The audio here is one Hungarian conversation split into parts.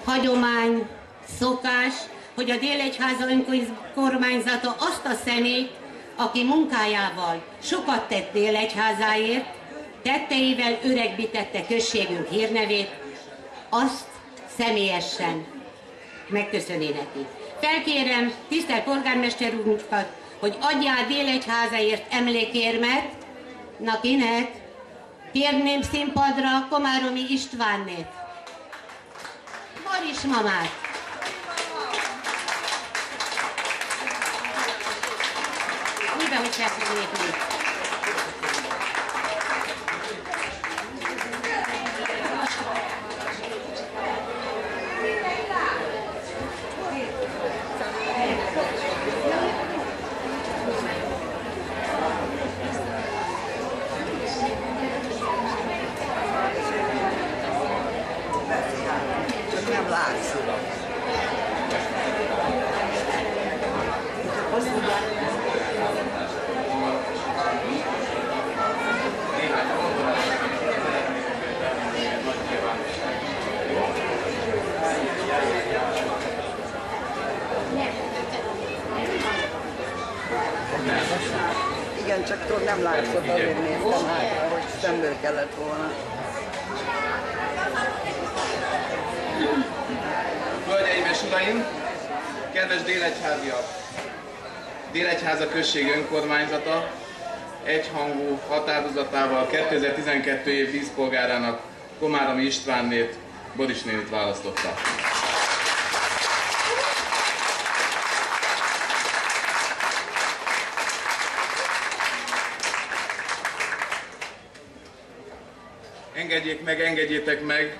hagyomány, szokás, hogy a Délegyháza önkormányzata azt a személyt, aki munkájával sokat tett Délegyházáért, tetteivel öregbítette községünk hírnevét, azt személyesen megköszöni neki. Felkérem tisztelt polgármester úrunkat, hogy adja át Délegyházáért emlékérmet. Na kinek? Kérném színpadra Komáromi Istvánnét. Boris mamát. Miben, hogy felkérnék. Igen, csak tudod, nem látszott, azért néztem hátra, hogy szemből kellett volna. Hölgyeim és uraim, kedves délegyháziak! Délegyháza község önkormányzata egyhangú határozatával 2012 év díszpolgárának Komáromi Istvánnét, Boris nénit választotta. Engedjétek meg,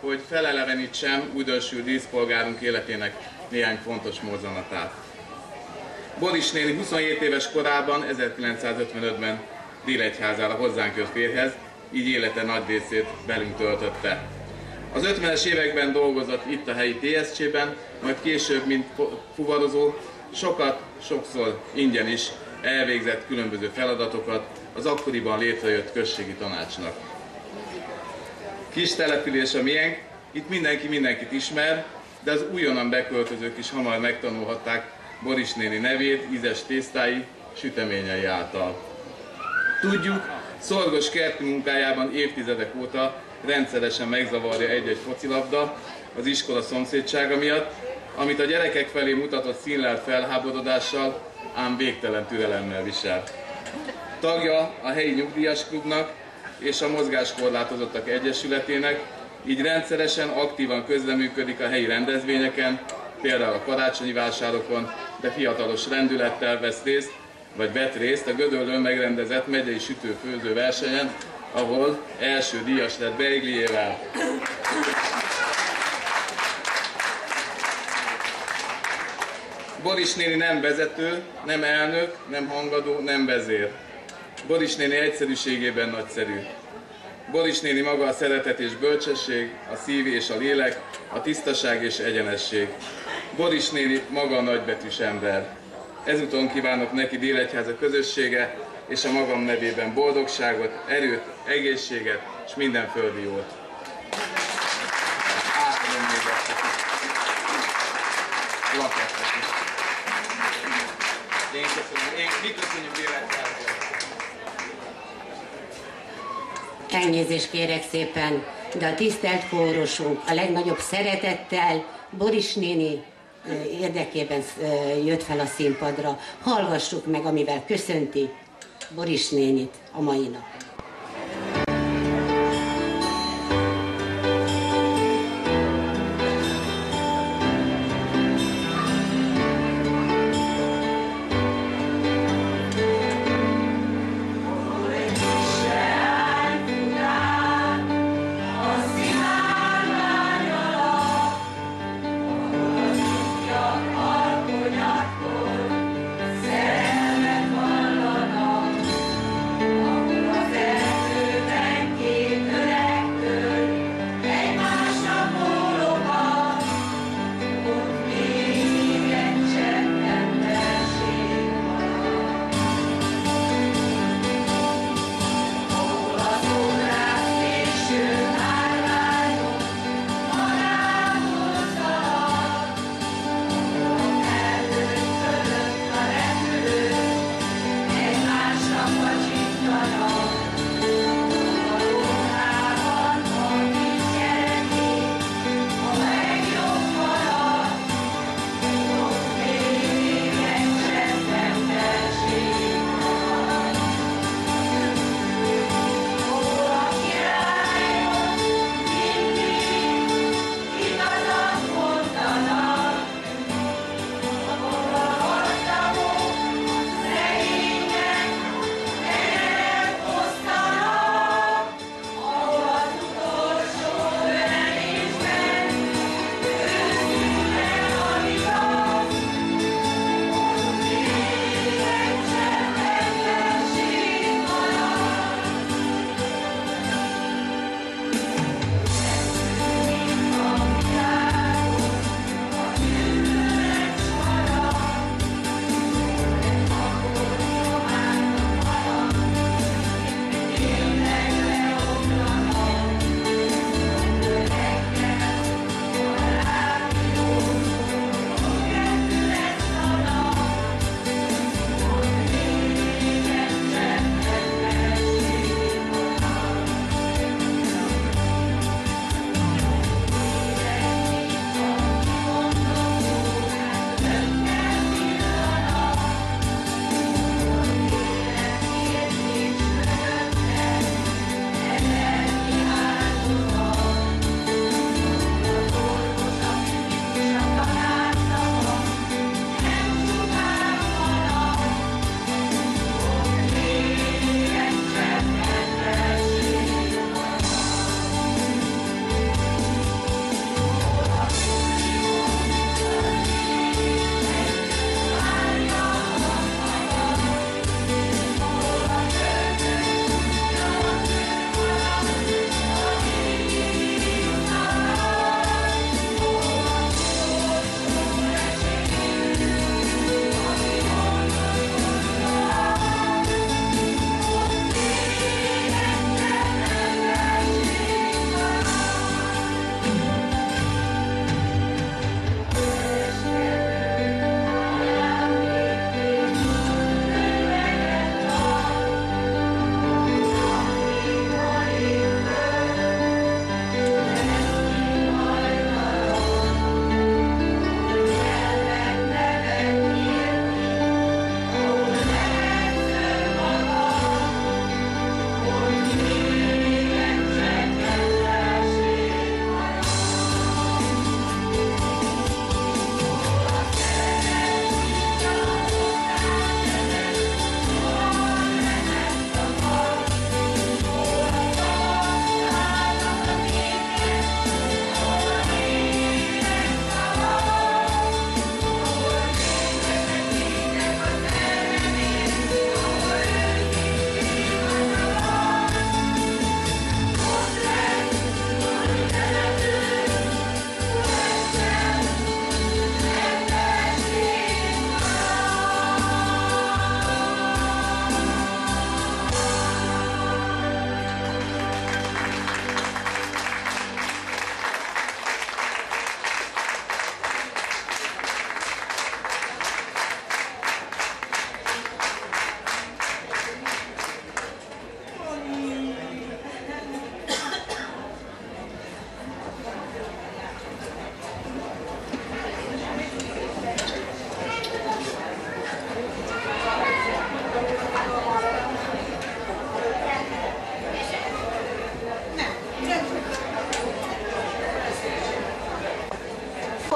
hogy felelevenítsem újdonsült díszpolgárunk életének néhány fontos mozzanatát. Boris néni 27 éves korában, 1955-ben Délegyházára hozzánk jött férjhez, így élete nagy részét velünk töltötte. Az 50-es években dolgozott itt a helyi TSC-ben, majd később, mint fuvarozó, sokszor ingyen is elvégzett különböző feladatokat az akkoriban létrejött községi tanácsnak. Kis település a miénk, itt mindenki mindenkit ismer, de az újonnan beköltözők is hamar megtanulhatták Boris néni nevét, ízes tésztái, süteményei által. Tudjuk, szorgos kerti munkájában évtizedek óta rendszeresen megzavarja egy-egy focilabda az iskola szomszédsága miatt, amit a gyerekek felé mutatott színlelt felháborodással, ám végtelen türelemmel visel. Tagja a helyi nyugdíjas klubnak és a Mozgáskorlátozottak Egyesületének, így rendszeresen, aktívan közreműködik a helyi rendezvényeken, például a karácsonyi vásárokon, de fiatalos lendülettel vett részt a Gödöllőn megrendezett megyei sütő-főző versenyen, ahol első díjas lett beigliével. Boris néni nem vezető, nem elnök, nem hangadó, nem vezér. Boris néni egyszerűségében nagyszerű. Boris néni maga a szeretet és bölcsesség, a szív és a lélek, a tisztaság és egyenesség. Boris néni maga a nagybetűs ember. Ezúton kívánok neki Délegyháza közössége és a magam nevében boldogságot, erőt, egészséget és minden földi jót. Átadom még ezt a lakettet is. Mi köszönjük Délegyházat. Elnézést kérek szépen, de a tisztelt kórusunk a legnagyobb szeretettel Boris néni érdekében jött fel a színpadra. Hallgassuk meg, amivel köszönti Boris nénit a mai napon. Szerelmet vallanak, ahol az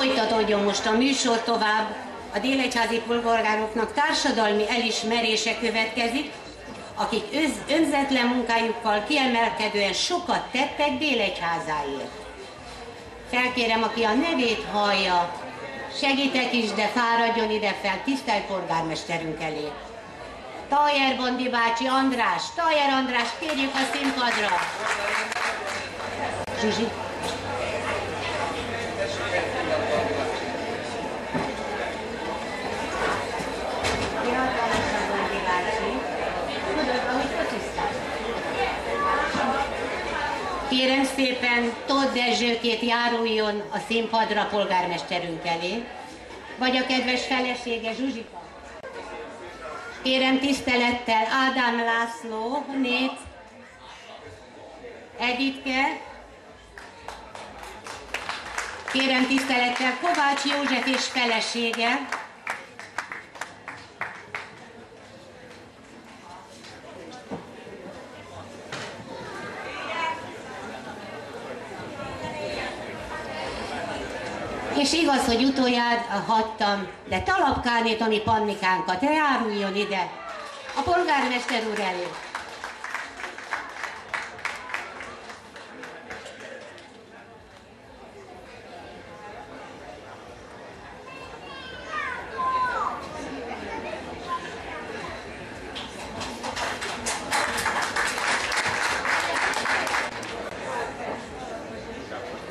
Folytatódjon most a műsor tovább. A délegyházi polgároknak társadalmi elismerése következik, akik önzetlen munkájukkal kiemelkedően sokat tettek Délegyházáért. Felkérem, aki a nevét hallja, segítek is, de fáradjon ide fel, tisztelt polgármesterünk elé. Tajer Bandi bácsi András, Tajer András, kérjük a színpadra. Zsuzsi. Kérem szépen, Tóth Dezsőkét járuljon a színpadra polgármesterünk elé, vagy a kedves felesége Zsuzsika. Kérem tisztelettel Ádám László, nét, Editke. Kérem tisztelettel Kovács József és felesége. És igaz, hogy utoljára hattam, de Talapkánét, ami Pannikánkat, járuljon ide, a polgármester úr elé.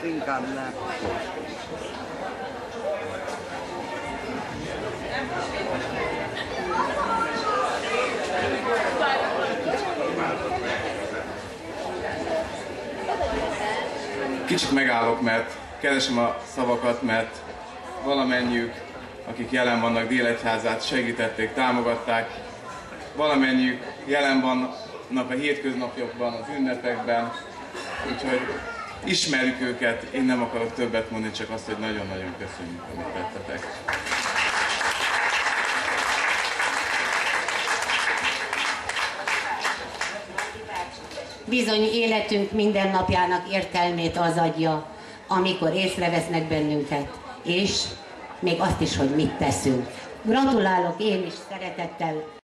Inkább nem. Kicsit megállok, mert keresem a szavakat, mert valamennyiük, akik jelen vannak Délegyházát, segítették, támogatták. Valamennyiük jelen vannak a hétköznapjokban, az ünnepekben, úgyhogy ismerjük őket, én nem akarok többet mondani, csak azt, hogy nagyon-nagyon köszönjük, amit tettetek. Bizony életünk mindennapjának értelmét az adja, amikor észrevesznek bennünket, és még azt is, hogy mit teszünk. Gratulálok én is szeretettel